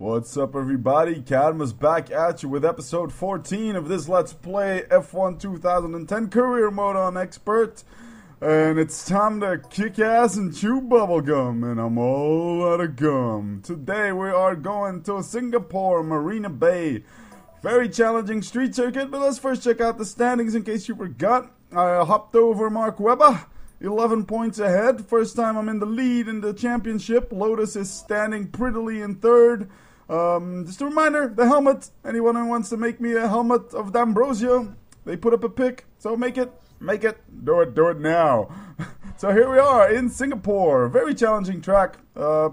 What's up, everybody? Cadmus back at you with episode 14 of this Let's Play F1 2010 Career Mode on Expert. And it's time to kick ass and chew bubblegum, and I'm all out of gum. Today we are going to Singapore, Marina Bay. Very challenging street circuit, but let's first check out the standings in case you forgot. I hopped over Mahk Webbah, 11 points ahead. First time I'm in the lead in the championship. Lotus is standing prettily in third. Just a reminder, the helmet, anyone who wants to make me a helmet of D'Ambrosio, they put up a pic, so make it, do it now. So here we are in Singapore, very challenging track.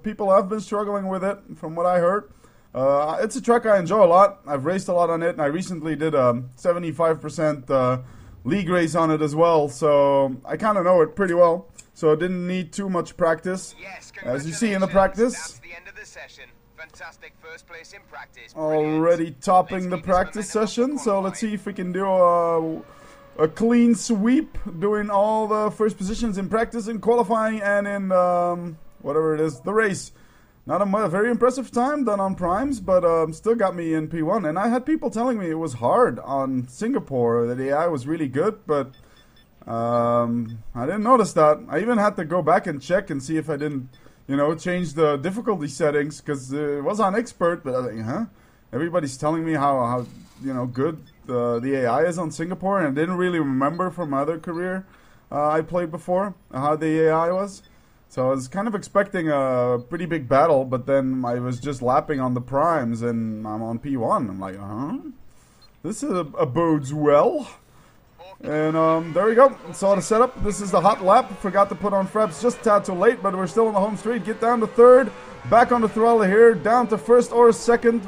People have been struggling with it, from what I heard. It's a track I enjoy a lot. I've raced a lot on it, and I recently did a 75% league race on it as well, so I kind of know it pretty well. So I didn't need too much practice. Yes, as you see in the practice. That's the end of the session. Fantastic first place in practice. Already topping the practice session, so let's see if we can do a clean sweep, doing all the first positions in practice, in qualifying, and in whatever it is, the race. Not a very impressive time done on primes, but still got me in P1. And I had people telling me it was hard on Singapore, that the AI was really good, but I didn't notice that. I even had to go back and check and see if I didn't, you know, change the difficulty settings, because it was on expert, but I think, huh? Everybody's telling me how you know, good the AI is on Singapore, and I didn't really remember from my other career I played before how the AI was. So I was kind of expecting a pretty big battle, but then I was just lapping on the primes, and I'm on P1. I'm like, this bodes well. And there we go. Saw the setup. This is the hot lap. Forgot to put on fraps just a tad too late, but we're still on the home straight. Get down to third. Back on the throttle here. Down to first or second.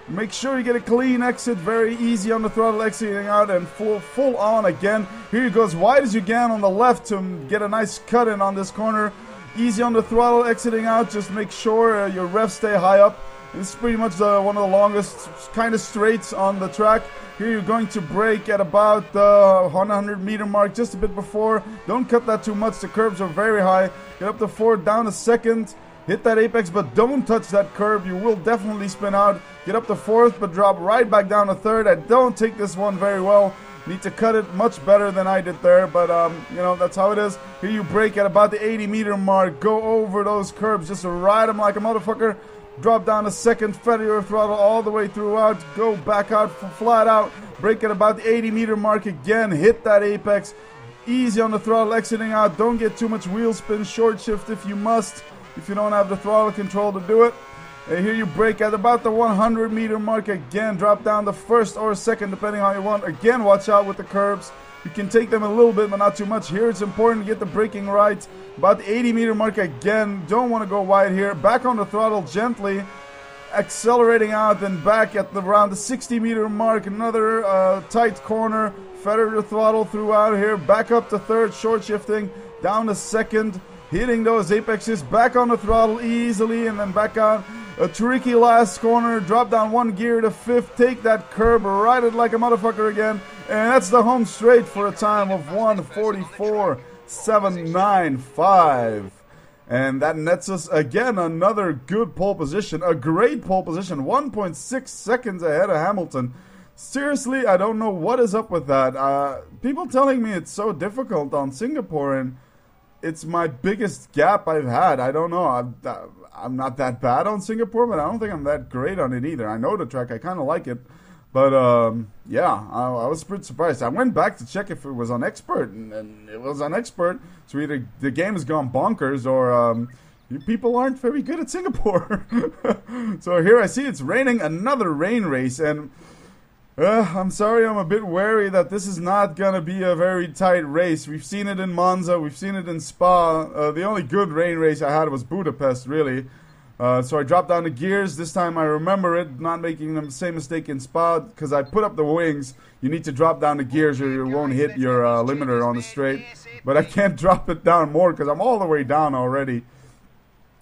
Make sure you get a clean exit. Very easy on the throttle, exiting out, and full on again. Here you go, as wide as you can on the left to get a nice cut in on this corner. Easy on the throttle, exiting out. Just make sure your revs stay high up. This is pretty much one of the longest kind of straights on the track. Here you're going to brake at about the 100 meter mark, just a bit before. Don't cut that too much, the curbs are very high. Get up to fourth, down to second. Hit that apex, but don't touch that curb. You will definitely spin out. Get up to fourth, but drop right back down to third. I don't take this one very well. Need to cut it much better than I did there, but you know, that's how it is. Here you brake at about the 80 meter mark. Go over those curbs, just ride them like a motherfucker. Drop down to second, feather your throttle all the way throughout. Go back out, flat out. Brake at about the 80 meter mark again. Hit that apex. Easy on the throttle, exiting out. Don't get too much wheel spin. Short shift if you must, if you don't have the throttle control to do it. And here you brake at about the 100 meter mark again. Drop down to first or second, depending how you want. Again, watch out with the curbs. You can take them a little bit, but not too much. Here it's important to get the braking right. About the 80 meter mark again. Don't want to go wide here. Back on the throttle gently. Accelerating out, then back at around the 60 meter mark. Another tight corner. Feather the throttle throughout here. Back up to third, short shifting. Down to second. Hitting those apexes. Back on the throttle easily, and then back out. A tricky last corner. Drop down one gear to fifth. Take that curb. Ride it like a motherfucker again. And that's the home straight for a time of 1:44.795. And that nets us again another good pole position. A great pole position. 1.6 seconds ahead of Hamilton. Seriously, I don't know what is up with that. People telling me it's so difficult on Singapore, and it's my biggest gap I've had. I don't know. I'm not that bad on Singapore, but I don't think I'm that great on it either. I know the track. I kind of like it. But, yeah, I was pretty surprised. I went back to check if it was on expert, and it was on expert. So either the game has gone bonkers, or you people aren't very good at Singapore. So here I see it's raining, another rain race, and I'm sorry, I'm a bit wary that this is not going to be a very tight race. We've seen it in Monza, we've seen it in Spa. The only good rain race I had was Budapest, really. So I dropped down the gears. This time I remember it, not making the same mistake in Spa, because I put up the wings. You need to drop down the gears or you won't hit your limiter on the straight. But I can't drop it down more because I'm all the way down already.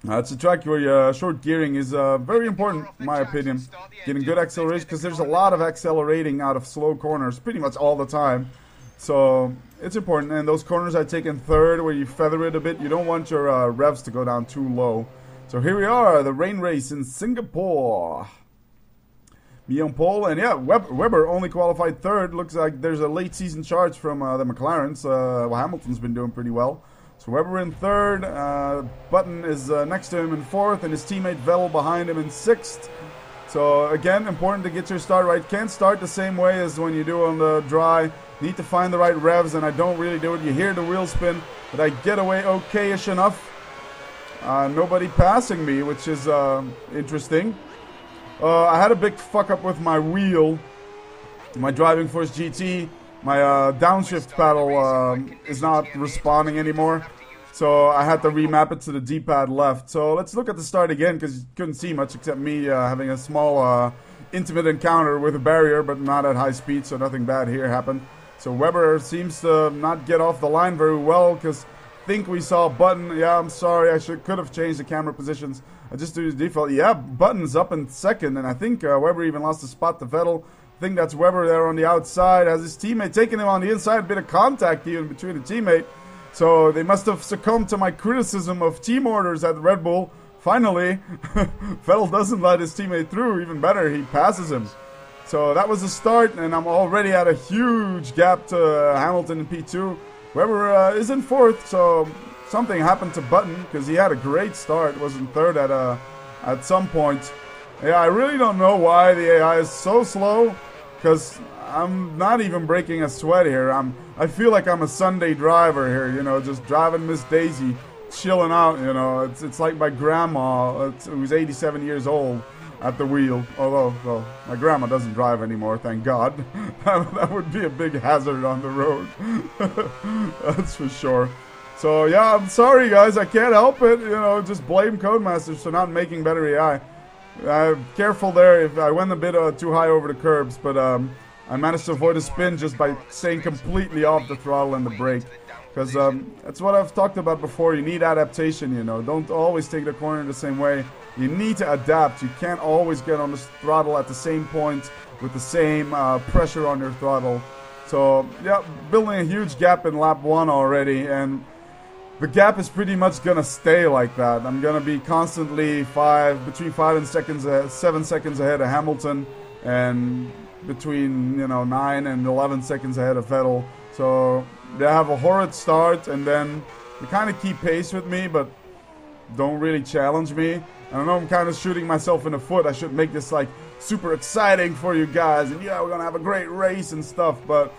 It's a track where short gearing is very important, in my opinion. Getting good acceleration, because there's a lot of accelerating out of slow corners pretty much all the time. So it's important. And those corners I take in third, where you feather it a bit. You don't want your revs to go down too low. So here we are, the rain race in Singapore. Me on pole, and yeah, Webber only qualified third. Looks like there's a late season charge from the McLarens. Well, Hamilton's been doing pretty well. So Webber in third, Button is next to him in fourth, and his teammate Vettel behind him in sixth. So again, important to get your start right. Can't start the same way as when you do on the dry. Need to find the right revs, and I don't really do it. You hear the wheel spin, but I get away okay-ish enough. Nobody passing me, which is interesting. I had a big fuck up with my wheel. My Driving Force GT, my downshift pedal is not responding anymore. So I had to remap it to the D-pad left. So let's look at the start again, because you couldn't see much except me having a small intimate encounter with a barrier, but not at high speed, so nothing bad here happened. So Webber seems to not get off the line very well, because I think we saw Button. Yeah, I'm sorry, I could have changed the camera positions. I just do the default. Yeah, Button's up in second, and I think Webber even lost a spot to Vettel. I think that's Webber there on the outside, has his teammate taking him on the inside, a bit of contact even between the teammate. So they must have succumbed to my criticism of team orders at Red Bull. Finally, Vettel doesn't let his teammate through. Even better, he passes him. So that was the start, and I'm already at a huge gap to Hamilton in P2. Webber is in fourth, so something happened to Button, because he had a great start. Was in third at some point. Yeah, I really don't know why the AI is so slow, because I'm not even breaking a sweat here. I feel like I'm a Sunday driver here, you know, just driving Miss Daisy, chilling out, you know. It's like my grandma, who's 87 years old, at the wheel. Although, well, my grandma doesn't drive anymore, thank God. That would be a big hazard on the road. That's for sure. So yeah, I'm sorry guys, I can't help it, you know, just blame Codemasters for not making better AI. Careful there, if I went a bit too high over the curbs, but I managed to avoid a spin just by staying completely off the throttle and the brake. Because that's what I've talked about before, you need adaptation, you know, don't always take the corner the same way. You need to adapt, you can't always get on the throttle at the same point with the same pressure on your throttle. So yeah, building a huge gap in lap 1 already, and the gap is pretty much gonna stay like that. I'm gonna be constantly between 5 and 7 seconds ahead of Hamilton, and between 9 and 11 seconds ahead of Vettel. So they have a horrid start, and then they kind of keep pace with me, but don't really challenge me. I know I'm kind of shooting myself in the foot. I should make this like super exciting for you guys, and yeah, we're gonna have a great race and stuff. But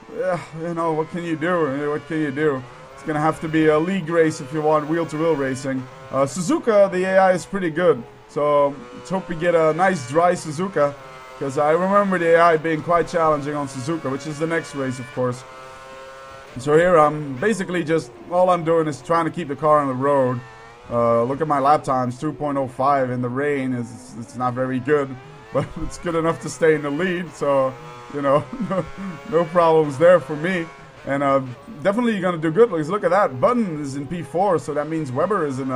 what can you do? What can you do? It's gonna have to be a league race if you want wheel-to-wheel racing. Suzuka, the AI is pretty good, so let's hope we get a nice dry Suzuka, because I remember the AI being quite challenging on Suzuka, which is the next race, of course. So here I'm basically just, all I'm doing is trying to keep the car on the road. Look at my lap times, 2.05 in the rain. It's not very good, but it's good enough to stay in the lead, so no problems there for me. And definitely gonna do good, because look at that, Button is in P4, so that means Webber is in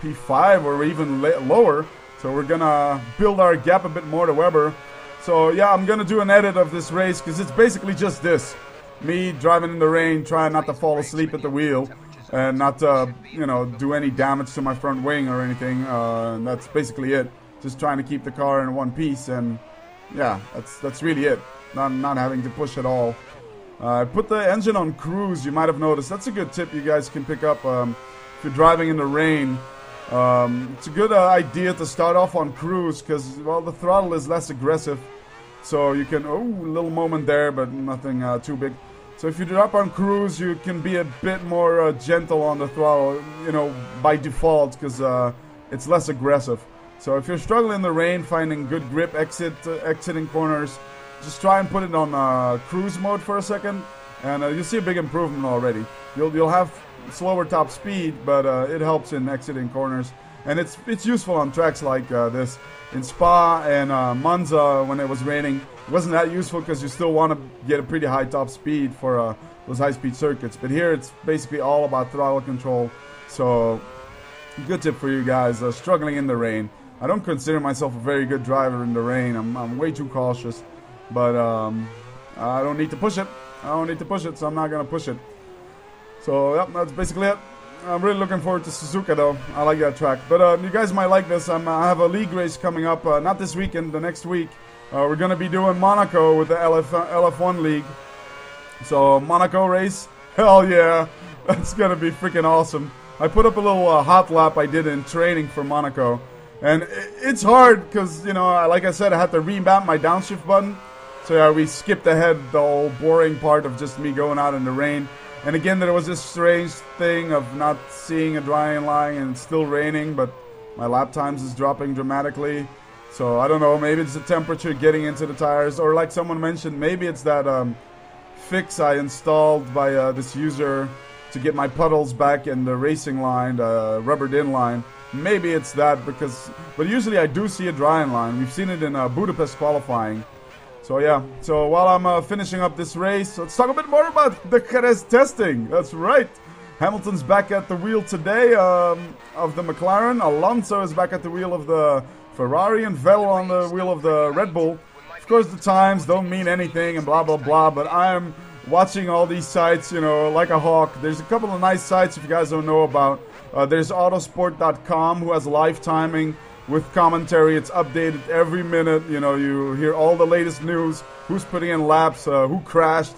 P5 or even lower. So we're gonna build our gap a bit more to Webber. So yeah, I'm gonna do an edit of this race, because it's basically just this. Me driving in the rain, trying not to fall asleep at the wheel, and not to, do any damage to my front wing or anything. That's basically it. Just trying to keep the car in one piece, and yeah, that's really it. Not having to push at all. I put the engine on cruise, you might have noticed. That's a good tip you guys can pick up if you're driving in the rain. It's a good idea to start off on cruise, because, well, the throttle is less aggressive. So you can, a little moment there, but nothing too big. So if you drop on cruise, you can be a bit more gentle on the throttle, by default, because it's less aggressive. So if you're struggling in the rain, finding good grip exiting corners, just try and put it on cruise mode for a second, and you'll see a big improvement already. You'll have slower top speed, but it helps in exiting corners, and it's useful on tracks like this. In Spa and Monza, when it was raining, it wasn't that useful, because you still want to get a pretty high top speed for those high-speed circuits. But here it's basically all about throttle control. So good tip for you guys struggling in the rain. I don't consider myself a very good driver in the rain. I'm way too cautious, but I don't need to push it. I don't need to push it, so I'm not gonna push it. So yep, that's basically it. I'm really looking forward to Suzuka though. I like that track. But you guys might like this. I have a league race coming up. Not this weekend, the next week. We're gonna be doing Monaco with the LF1 league. So Monaco race, hell yeah, that's gonna be freaking awesome. I put up a little hot lap I did in training for Monaco, and it's hard because, you know, like I said, I had to revamp my downshift button. So yeah, we skipped ahead the whole boring part of just me going out in the rain. And again, there was this strange thing of not seeing a drying line and it's still raining, but my lap times is dropping dramatically. So I don't know, maybe it's the temperature getting into the tires, or like someone mentioned, maybe it's that fix I installed by this user to get my puddles back in the racing line, the rubbered in line. Maybe it's that, but usually I do see a drying line. We've seen it in Budapest qualifying. So yeah, so while I'm finishing up this race, let's talk a bit more about the Jerez testing. That's right. Hamilton's back at the wheel today of the McLaren. Alonso is back at the wheel of the Ferrari, and Vettel on the wheel of the Red Bull. Of course, the times don't mean anything and blah, blah, blah, but I'm watching all these sites, you know, like a hawk. There's a couple of nice sites if you guys don't know about. There's autosport.com, who has live timing with commentary. It's updated every minute. You know, you hear all the latest news, who's putting in laps, who crashed.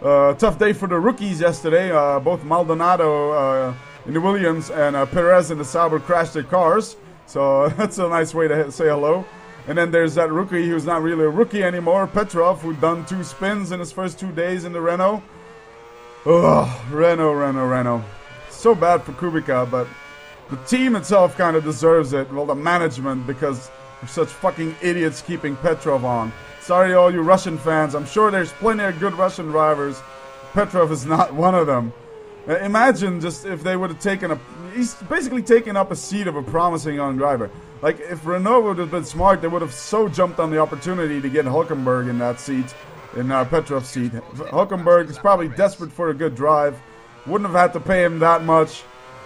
Tough day for the rookies yesterday. Both Maldonado in the Williams and Perez in the Sauber crashed their cars. So that's a nice way to say hello. And then there's that rookie who's not really a rookie anymore, Petrov, who done 2 spins in his first 2 days in the Renault. Ugh, Renault. So bad for Kubica, but the team itself kind of deserves it. Well, the management, because they're such fucking idiots keeping Petrov on. Sorry all you Russian fans. I'm sure there's plenty of good Russian drivers. Petrov is not one of them. Imagine just if they would have taken a... He's basically taken up a seat of a promising young driver. Like, if Renault would have been smart, they would have so jumped on the opportunity to get Hülkenberg in that seat, in Petrov's seat. Hülkenberg is probably desperate for a good drive. Wouldn't have had to pay him that much.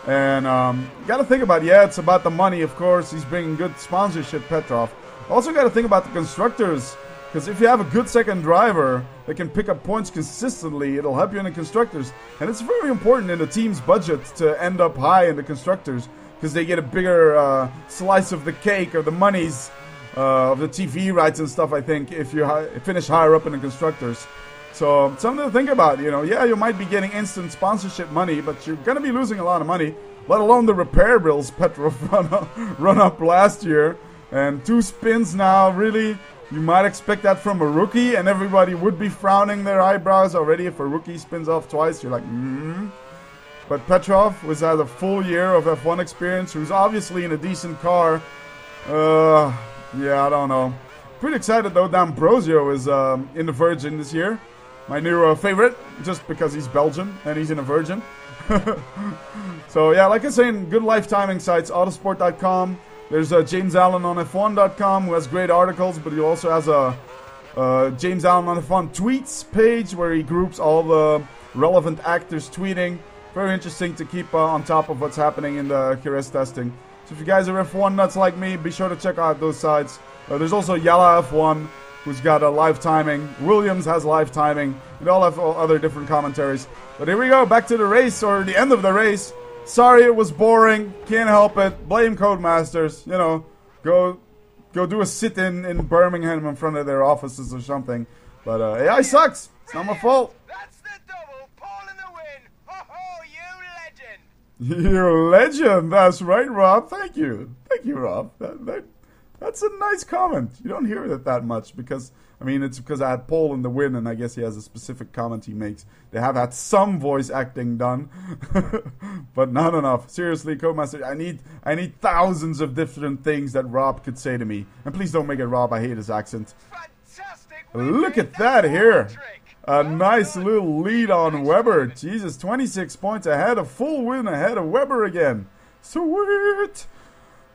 And got to think about, yeah, it's about the money, of course. He's bringing good sponsorship, Petrov. Also got to think about the constructors. Because if you have a good second driver that can pick up points consistently, it'll help you in the constructors. And it's very important in the team's budget to end up high in the constructors, because they get a bigger slice of the cake, or the monies of the TV rights and stuff, I think, if you finish higher up in the constructors. So something to think about, you know. Yeah, you might be getting instant sponsorship money, but you're going to be losing a lot of money, let alone the repair bills Petrov run up last year. And 2 spins now, really? You might expect that from a rookie, and everybody would be frowning their eyebrows already if a rookie spins off twice. You're like, But Petrov was at a full year of F1 experience, who's obviously in a decent car. Yeah, I don't know. Pretty excited though. D'Ambrosio is in the Virgin this year. My new favorite, just because he's Belgian and he's in a Virgin. So yeah, like I was saying, good live timing sites, autosport.com. There's James Allen on F1.com, who has great articles, but he also has a James Allen on F1 tweets page where he groups all the relevant actors tweeting. Very interesting to keep on top of what's happening in the Jerez testing. So if you guys are F1 nuts like me, be sure to check out those sites. There's also Yalla F1, who's got a live timing. Williams has live timing. They all have other different commentaries. But here we go, back to the race, or the end of the race. Sorry it was boring, can't help it. Blame Codemasters, you know. Go do a sit-in in Birmingham in front of their offices or something. But AI sucks, it's not my fault. That's the double, Paul in the win. Ho ho, you legend. You're a legend, that's right, Rob. Thank you, Rob. That's a nice comment. You don't hear it that much because, I mean, it's because I had Paul in the win, and I guess he has a specific comment he makes. They have had some voice acting done, but not enough. Seriously, Codemaster, I need thousands of different things that Rob could say to me. And please don't make it Rob, I hate his accent. Fantastic. Look at that here. A nice little lead on Weber. Jesus, 26 points ahead, a full win ahead of Weber again. Sweet.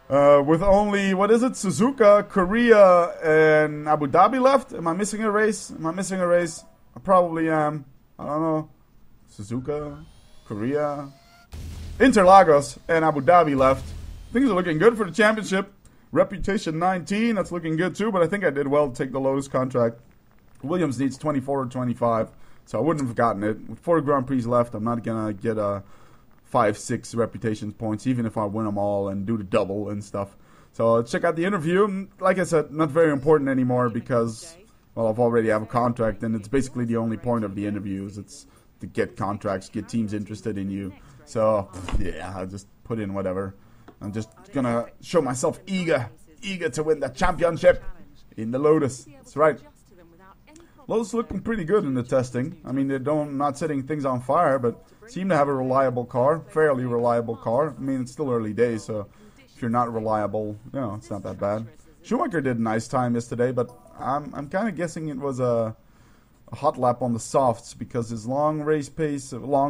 With only, what is it, Suzuka, Korea, and Abu Dhabi left? Am I missing a race? I probably am. I don't know. Suzuka, Korea, Interlagos, and Abu Dhabi left. Things are looking good for the championship. Reputation 19, that's looking good too, but I think I did well to take the Lotus contract. Williams needs 24 or 25, so I wouldn't have gotten it. With 4 Grand Prix left, I'm not going to get 5-6 reputation points, even if I win them all and do the double and stuff. So check out the interview. Like I said, not very important anymore because, well, I've already have a contract, and it's basically the only point of the interviews. It's to get contracts, get teams interested in you. So yeah, I'll just put in whatever. I'm just gonna show myself eager to win the championship in the Lotus. That's right. Lotus looking pretty good in the testing. I mean, they're not setting things on fire, but seem to have a reliable car, fairly reliable car. I mean, it's still early days, so if you're not reliable, you know, it's not that bad. Schumacher did a nice time yesterday, but I'm kind of guessing it was a hot lap on the softs because his long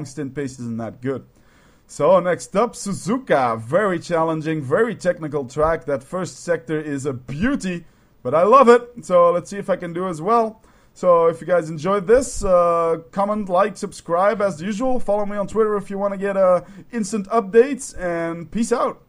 stint pace isn't that good. So next up, Suzuka. Very challenging, very technical track. That first sector is a beauty, but I love it. So let's see if I can do as well. So if you guys enjoyed this, comment, like, subscribe as usual. Follow me on Twitter if you want to get instant updates, and peace out.